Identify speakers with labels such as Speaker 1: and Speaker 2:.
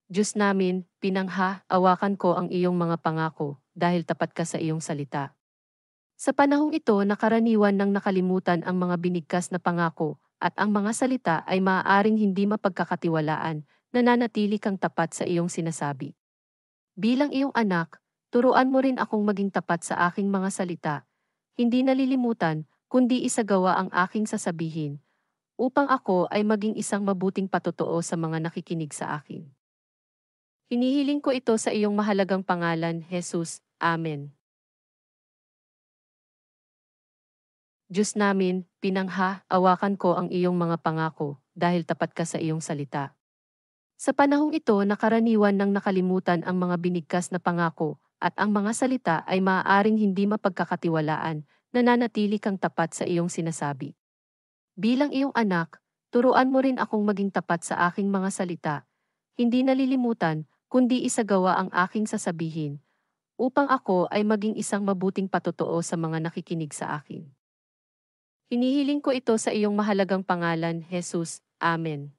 Speaker 1: Diyos namin, pinangha-awakan ko ang iyong mga pangako, dahil tapat ka sa iyong salita. Sa panahong ito na karaniwan nang nakalimutan ang mga binigkas na pangako, at ang mga salita ay maaaring hindi mapagkakatiwalaan, nananatili kang tapat sa iyong sinasabi. Bilang iyong anak, turuan mo rin akong maging tapat sa aking mga salita, hindi nalilimutan, kundi isagawa ang aking sasabihin, upang ako ay maging isang mabuting patotoo sa mga nakikinig sa akin. Hinihiling ko ito sa iyong mahalagang pangalan, Jesus. Amen. Diyos namin, pinangha-awakan ko ang iyong mga pangako, dahil tapat ka sa iyong salita. Sa panahong ito na karaniwan nang nakalimutan ang mga binigkas na pangako, at ang mga salita ay maaaring hindi mapagkakatiwalaan, nananatili kang tapat sa iyong sinasabi. Bilang iyong anak, turuan mo rin akong maging tapat sa aking mga salita, hindi nalilimutan, kundi isagawa ang aking sasabihin, upang ako ay maging isang mabuting patotoo sa mga nakikinig sa akin. Hinihiling ko ito sa iyong mahalagang pangalan, Jesus. Amen.